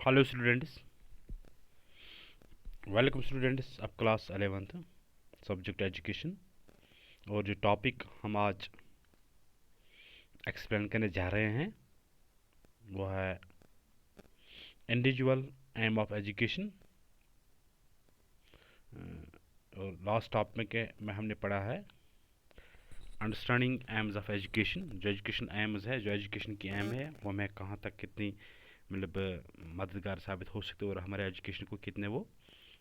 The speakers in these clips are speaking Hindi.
Hello students, welcome students. अब क्लास 11th सब्जेक्ट एजुकेशन, और जो टॉपिक हम आज एक्सप्लेन करने जा रहे हैं वो है इंडिविजुअल एम ऑफ एजुकेशन। और लास्ट टॉपिक में हमने पढ़ा है अंडरस्टैंडिंग एम्स ऑफ एजुकेशन। जो एजुकेशन एम्स है, जो एजुकेशन की एम है, वो हमें कहाँ तक कितनी मददगार साबित हो सकते हैं और हमारे एजुकेशन को कितने वो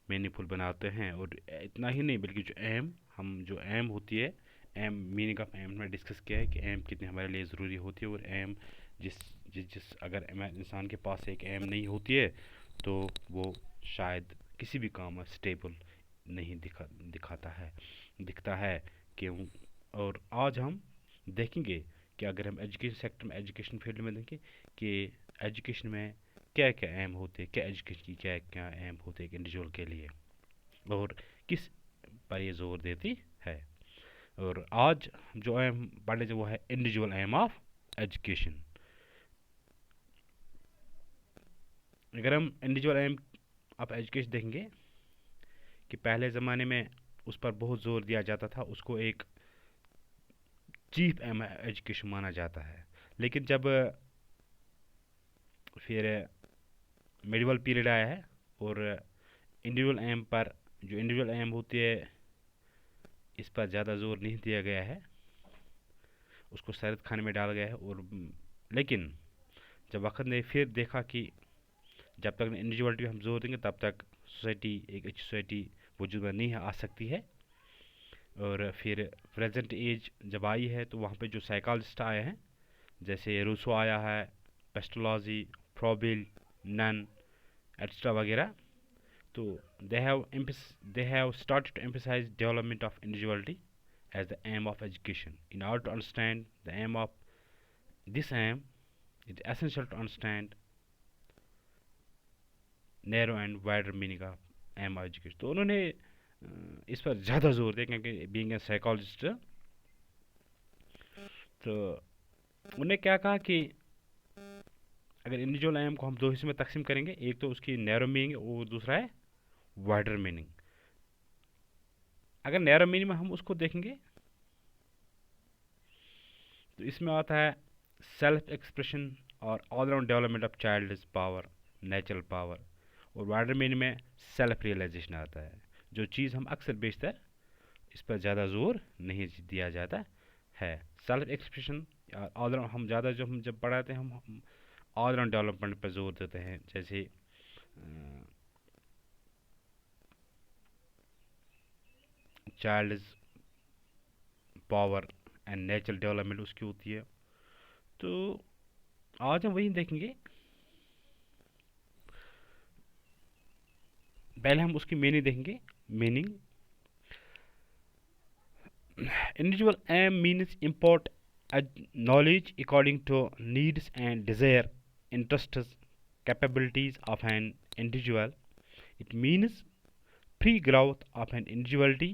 मीनिंगफुल बनाते हैं। और इतना ही नहीं, बल्कि जो एम होती है, एम मीनिंग ऑफ एम में डिस्कस किया है कि एम कितनी हमारे लिए ज़रूरी होती है। और एम जिस जिस जिस अगर इंसान के पास एक एम नहीं होती है तो वो शायद किसी भी काम में स्टेबल नहीं दिखता है। क्यों? और आज हम देखेंगे कि अगर हम एजुकेशन सेक्टर में, एजुकेशन फील्ड में देखें कि एजुकेशन में क्या क्या एम होते हैं, क्या एजुकेशन की क्या क्या एम होते हैं एक इंडिविजुअल के लिए, और किस पर ये जोर देती है। और आज जो एम पढ़ने जो वो है इंडिविजुअल एम ऑफ एजुकेशन। अगर हम इंडिविजुअल एम ऑफ एजुकेशन देखेंगे कि पहले ज़माने में उस पर बहुत जोर दिया जाता था, उसको एक चीफ एम एजुकेशन माना जाता है। लेकिन जब फिर मिडिवल पीरियड आया है और इंडिविजुअल एम पर, जो इंडिविजुअल एम होती है, इस पर ज़्यादा जोर नहीं दिया गया है, उसको सैरत खाने में डाला गया है। और लेकिन जब वक्त ने फिर देखा कि जब तक इंडिविजुअलिटी हम जोर देंगे तब तक सोसाइटी, एक अच्छी सोसाइटी वजूद में नहीं आ सकती है। और फिर प्रेजेंट एज जब आई है तो वहाँ पे जो साइकोलॉजिस्ट आए हैं, जैसे रूसो आया है, पेस्टोलॉजी, फ्रॉबिल, नन, एट्सट्रा वगैरह, तो they have started to emphasize development of individuality as the aim of education. In order to understand the aim of this aim, it is essential to understand narrow and wider meaning of aim of education. तो उन्होंने इस पर ज़्यादा जोर दिया क्योंकि बीइंग ए साइकोलॉजिस्ट, तो उन्होंने क्या कहा कि अगर इंडिविजुअल एम को हम दो हिस्से में तकसीम करेंगे, एक तो उसकी नैरो मीनिंग और दूसरा है वाइडर मीनिंग। अगर नैरो मीनिंग में हम उसको देखेंगे तो इसमें आता है सेल्फ एक्सप्रेशन और all round development of child power, natural power. और वाइडर मीनिंग में सेल्फ रियलाइजेशन आता है, जो चीज़ हम अक्सर बेशतर इस पर ज़्यादा जोर नहीं दिया जाता है। सेल्फ एक्सप्रेशन ऑलराउंड हम ज़्यादा, जो हम जब पढ़ाते हैं हम ऑलराउंड डेवलपमेंट पर जोर देते हैं, जैसे child power and natural development उसकी होती है। तो आज हम वही देखेंगे। पहले हम उसकी मीनिंग देखेंगे। Meaning, individual aim means import knowledge according to needs and desire, interests, capabilities of an individual. It means free growth of an individuality,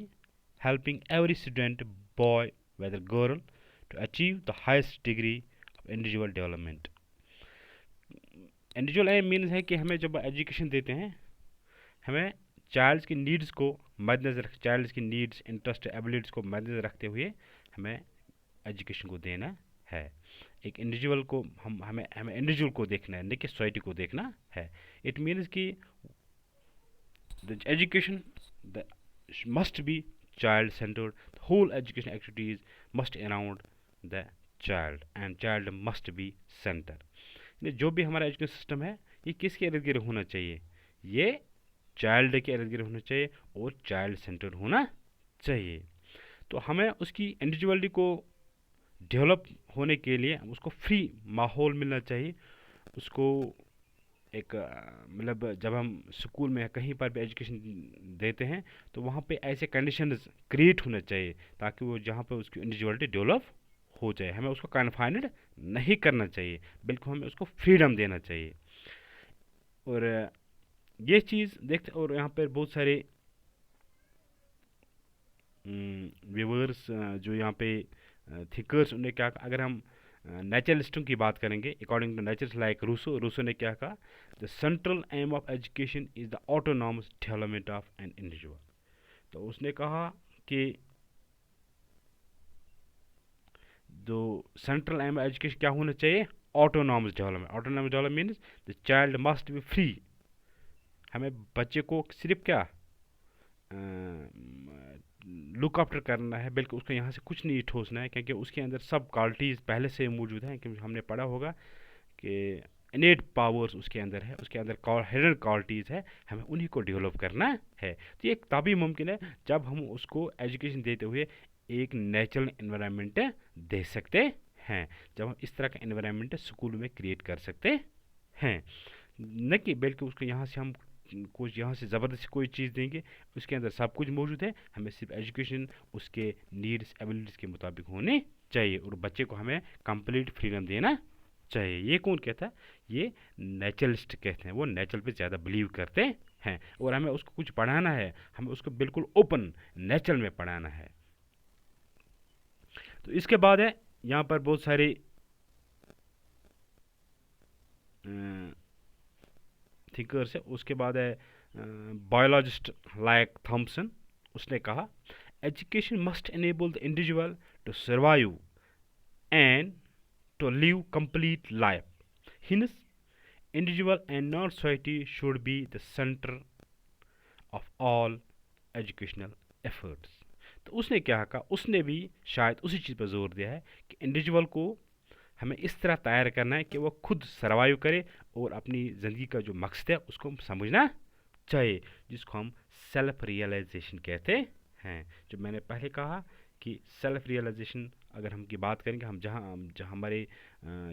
helping every student, boy whether girl, to achieve the highest degree of individual development. Individual aim means है कि हमें जब एजुकेशन देते हैं, हमें चाइल्ड्स की नीड्स को मद्देनज़र रख, चाइल्ड्स की नीड्स, इंटरेस्ट, एबिलिटीज़ को मद्देनज़र रखते हुए हमें एजुकेशन को देना है। एक इंडिविजुअल को हमें हमें इंडिविजुअल को देखना है, नहीं कि सोसाइटी को देखना है। इट मीन्स कि the education must be child centred, whole education activities must around the child and child must be centre. जो भी हमारा एजुकेशन सिस्टम है, ये किसके इर्द गिर्द होना चाहिए? ये चाइल्ड के इर्द गिर्द होना चाहिए और चाइल्ड सेंटर होना चाहिए। तो हमें उसकी इंडिविजुअलिटी को डेवलप होने के लिए उसको फ्री माहौल मिलना चाहिए। उसको एक जब हम स्कूल में कहीं पर भी एजुकेशन देते हैं तो वहाँ पे ऐसे कंडीशंस क्रिएट होना चाहिए ताकि वो जहाँ पे उसकी इंडिविजुअलिटी डेवलप हो जाए। हमें उसको कन्फाइंड नहीं करना चाहिए, बिल्कुल हमें उसको फ्रीडम देना चाहिए। और ये चीज़ देखते, और यहाँ पर बहुत सारे व्यूवर्स जो यहाँ पे थिंकर्स, उन्हें क्या, अगर हम नेचुरलिस्टों की बात करेंगे, according to naturalist like Rousseau, Rousseau ने क्या कहा, the central aim of education is the autonomous development of an individual. तो उसने कहा कि जो सेंट्रल एम एजुकेशन क्या होना चाहिए, autonomous development. Autonomous development means the child must B free. हमें बच्चे को सिर्फ क्या लुक आफ्टर करना है, बल्कि उसको यहाँ से कुछ नहीं ठोसना है, क्योंकि उसके अंदर सब क्वालिटीज़ पहले से मौजूद हैं। क्योंकि हमने पढ़ा होगा कि इनेट पावर्स उसके अंदर है, उसके अंदर हिडन क्वालिटीज़ है, हमें उन्हीं को डेवलप करना है। तो ये तभी मुमकिन है जब हम उसको एजुकेशन देते हुए एक नेचुरल इन्वायरमेंट दे सकते हैं, जब हम इस तरह का इन्वायरमेंट स्कूल में क्रिएट कर सकते हैं, न कि बल्कि उसको यहाँ से हम कुछ यहाँ से ज़बरदस्ती कोई चीज़ देंगे। उसके अंदर सब कुछ मौजूद है, हमें सिर्फ एजुकेशन उसके नीड्स एबिलिटीज़ के मुताबिक होनी चाहिए, और बच्चे को हमें कंप्लीट फ्रीडम देना चाहिए। ये कौन कहता है, ये नेचुरलिस्ट कहते हैं, वो नेचर पे ज़्यादा बिलीव करते हैं, और हमें उसको कुछ पढ़ाना है, हमें उसको बिल्कुल ओपन नेचर में पढ़ाना है। तो इसके बाद है यहाँ पर बहुत सारे थिंकर्स है। उसके बाद है बायोलॉजिस्ट लाइक थॉमसन, उसने कहा education must enable the individual to survive and to live complete life. Hence, individual and non society should be the center of all educational efforts. तो उसने क्या कहा, उसने भी शायद उसी चीज़ पर जोर दिया है कि इंडिविजुअल को हमें इस तरह तैयार करना है कि वो खुद सर्वाइव करे और अपनी ज़िंदगी का जो मकसद है उसको समझना चाहिए, जिसको हम सेल्फ रियलाइजेशन कहते हैं। जो मैंने पहले कहा कि सेल्फ रियलाइजेशन अगर हम की बात करेंगे, हम जहाँ हमारे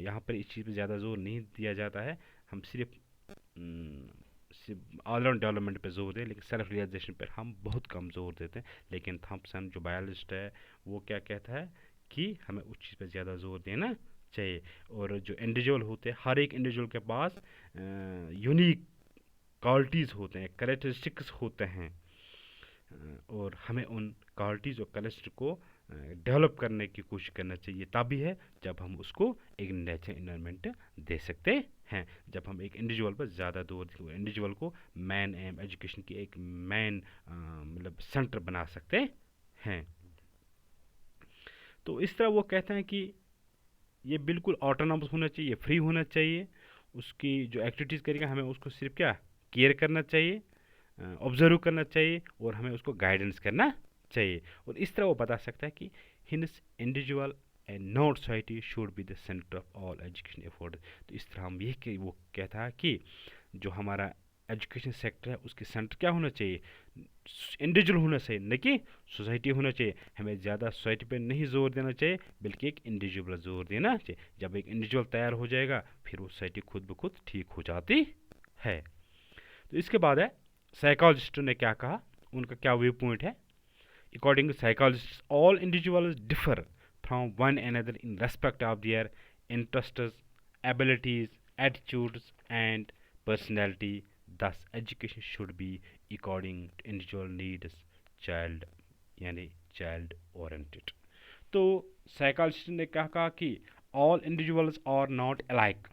यहाँ पर इस चीज़ पर ज़्यादा जोर नहीं दिया जाता है, हम सिर्फ ऑलराउंड डेवलपमेंट पे जोर दें, लेकिन सेल्फ रियलाइजेशन पर हम बहुत कम जोर देते हैं। लेकिन थॉमसन जो बायोलॉजिस्ट है वो क्या कहता है कि हमें उस चीज़ पर ज़्यादा जोर देना चाहिए, और जो इंडिविजुअल होते हैं, हर एक इंडिविजुअल के पास यूनिक क्वालिटीज़ होते हैं, करेक्टरिस्टिक्स होते हैं, और हमें उन क्वालिटीज़ और करेक्टरिस्टिक को डेवलप करने की कोशिश करना चाहिए। तभी है जब हम उसको एक नेचुरल इन्वायरमेंट दे सकते हैं, जब हम एक इंडिविजुअल पर ज़्यादा जोर दें, इंडिविजुअल को मैन एम एजुकेशन की एक मैन मतलब सेंटर बना सकते हैं। तो इस तरह वो कहते हैं कि ये बिल्कुल ऑटोनॉमस होना चाहिए, फ्री होना चाहिए, उसकी जो एक्टिविटीज़ करेगा हमें उसको सिर्फ क्या केयर करना चाहिए, ऑब्जर्व करना चाहिए, और हमें उसको गाइडेंस करना चाहिए। और इस तरह वो बता सकता है कि hints individual and not society should be the centre of all education effort. तो इस तरह हम ये कि वो कहता है कि जो हमारा एजुकेशन सेक्टर है उसके सेंटर क्या होना चाहिए, इंडिविजुअल होना चाहिए, न कि सोसाइटी होना चाहिए। हमें ज़्यादा सोसाइटी पर नहीं जोर देना चाहिए, बल्कि एक इंडिविजुअल पर जोर देना चाहिए। जब एक इंडिविजुअल तैयार हो जाएगा फिर वो सोसाइटी खुद ब खुद ठीक हो जाती है। तो इसके बाद है साइकोलॉजिस्टों ने क्या कहा, उनका क्या व्यू पॉइंट है। According to psychologist, all individuals differ from one another in respect of their interests, abilities, attitudes and personality. Thus education should be according to individual needs, child यानी चाइल्ड ओरिएंटेड। तो साइकोलॉजिस्ट ने क्या कहा कि all individuals are not alike,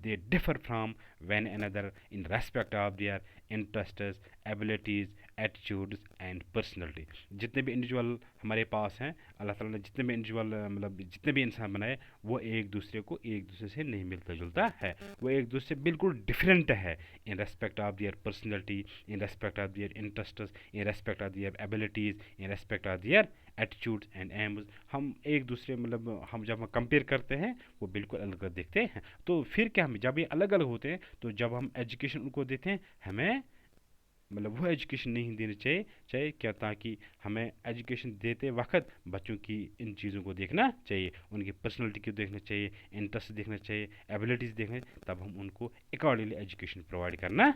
they differ from one another in respect of their interests, abilities, attitudes and personality. जितने भी इंडिविजुअल हमारे पास हैं, अल्लाह ताला ने जितने भी इंडिविजुअल मतलब जितने भी इंसान बनाए, वो एक दूसरे को एक दूसरे से नहीं मिलता जुलता है, वो एक दूसरे से बिल्कुल डिफरेंट है इन respect of their personality, in respect of their interests, in respect of there abilities, in respect of there attitudes and AIIMS. हम एक दूसरे मतलब हम जब कंपेयर करते हैं वो बिल्कुल अलग देखते हैं। तो फिर क्या, हम जब ये अलग अलग होते हैं तो जब हम एजुकेशन उनको देते हैं, हमें मतलब वो एजुकेशन नहीं देनी चाहिए क्या, ताकि हमें एजुकेशन देते वक्त बच्चों की इन चीज़ों को देखना चाहिए, उनकी पर्सनैलिटी को देखना चाहिए, इंटरेस्ट देखना चाहिए, एबिलिटीज़ देखना चाहिए, तब हम उनको अकॉर्डिंगली एजुकेशन प्रोवाइड करना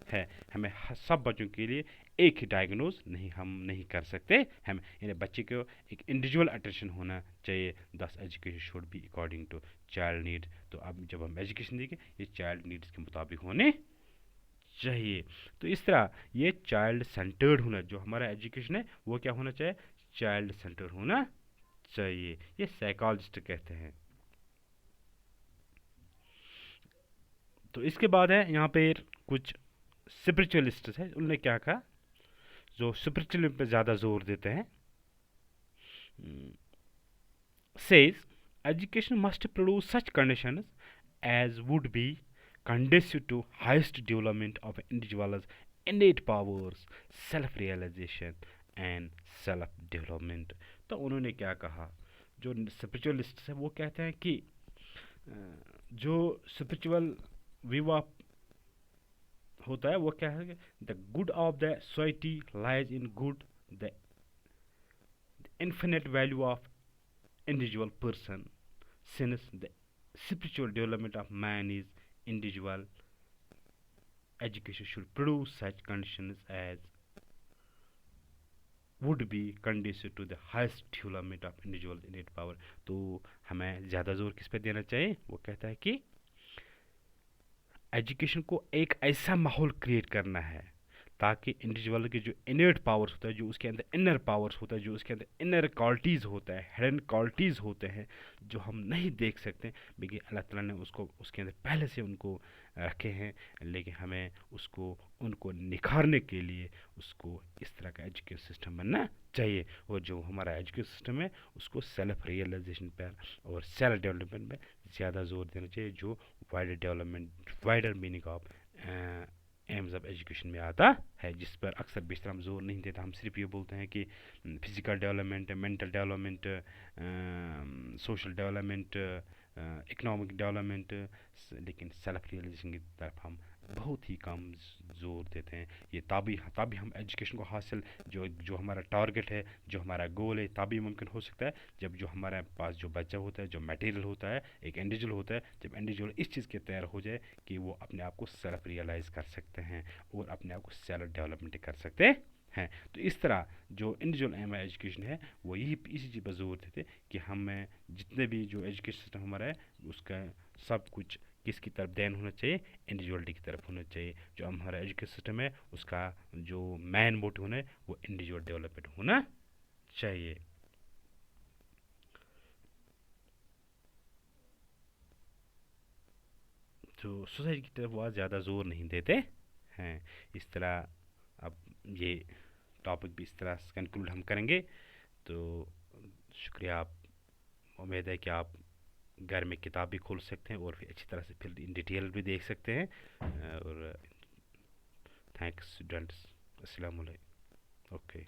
है। हमें सब बच्चों के लिए एक ही डायग्नोज हम नहीं कर सकते, हम यानी बच्चे को एक इंडिविजुअल अटेंशन होना चाहिए। Thus education should be according to child need. तो अब जब हम एजुकेशन देंगे ये चाइल्ड नीड्स के मुताबिक होने चाहिए। तो इस तरह ये चाइल्ड सेंटर्ड होना, जो हमारा एजुकेशन है वो क्या होना चाहिए, चाइल्ड सेंटर्ड होना चाहिए, ये साइकोलॉजिस्ट कहते हैं। तो इसके बाद है यहाँ पे कुछ स्पिरिचुअलिस्ट है, उन्होंने क्या कहा, जो स्पिरिचुअल पे ज़्यादा जोर देते हैं, says education must produce such conditions as would be conducive to highest development of an individual's innate powers, self realization and self development. तो उन्होंने क्या कहा, जो स्पिरिचुअलिस्ट है वो कहते हैं कि जो स्पिरिचुअल विवा होता है वो क्या है, the good of the society lies in good the infinite value of individual person, since the spiritual development of man is individual, education should produce such conditions as would be conducive to the highest development of individual innate power. तो हमें ज़्यादा जोर किस पे देना चाहिए, वो कहता है कि एजुकेशन को एक ऐसा माहौल क्रिएट करना है ताकि इंडिविजुअल के जो इनर्ट पावर्स होता है, जो उसके अंदर इनर पावर्स होता है, जो उसके अंदर इनर क्वालिटीज़ होता है, हिडन क्वालिटीज़ होते हैं जो हम नहीं देख सकते, लेकिन अल्लाह ताला ने उसको उसके अंदर पहले से उनको रखे हैं, लेकिन हमें उसको उनको निखारने के लिए उसको इस तरह का एजुकेशन सिस्टम बनना चाहिए। और जो हमारा एजुकेशन सिस्टम है उसको सेल्फ रियलाइजेशन पर और सेल्फ डेवलपमेंट पर ज़्यादा जोर देना चाहिए, जो wider development, wider meaning of AIIMS of education में आता है, जिस पर अक्सर बेशतर हम जोर नहीं देता। हम सिर्फ ये बोलते हैं कि physical development, mental development, social development, economic development, लेकिन सेल्फ रियलाइजेशन की तरफ हम बहुत ही कम जोर देते हैं। ये तभी हम एजुकेशन को हासिल, जो हमारा टारगेट है, जो हमारा गोल है, तभी मुमकिन हो सकता है जब जो हमारे पास जो बच्चा होता है, जो मटेरियल होता है, एक इंडिविजुअल होता है, जब इंडिविजुअल इस चीज़ के तैयार हो जाए कि वो अपने आप को सेल्फ रियलाइज़ कर सकते हैं और अपने आप को सेल्फ डेवलपमेंट कर सकते हैं। तो इस तरह जो इंडिविजुअल एम एजुकेशन है वो यही इसी चीज़ पर जोर देते कि हमें जितने भी जो एजुकेशन सिस्टम हमारा है उसका सब कुछ किसकी तरफ ध्यान होना चाहिए, इंडिविजुअलिटी की तरफ होना चाहिए। जो हमारा एजुकेशन सिस्टम है उसका जो मेन मोटिव होना है वो इंडिविजुअल डेवलपमेंट होना चाहिए। तो सोसाइटी की तरफ बहुत ज़्यादा जोर नहीं देते हैं। इस तरह अब ये टॉपिक भी इस तरह कंक्लूड हम करेंगे। तो शुक्रिया। आप, उम्मीद है कि आप घर में किताब भी खोल सकते हैं और फिर अच्छी तरह से फिर इन डिटेल भी देख सकते हैं। और थैंक्स स्टूडेंट्स। अस्सलाम वालेकुम। ओके।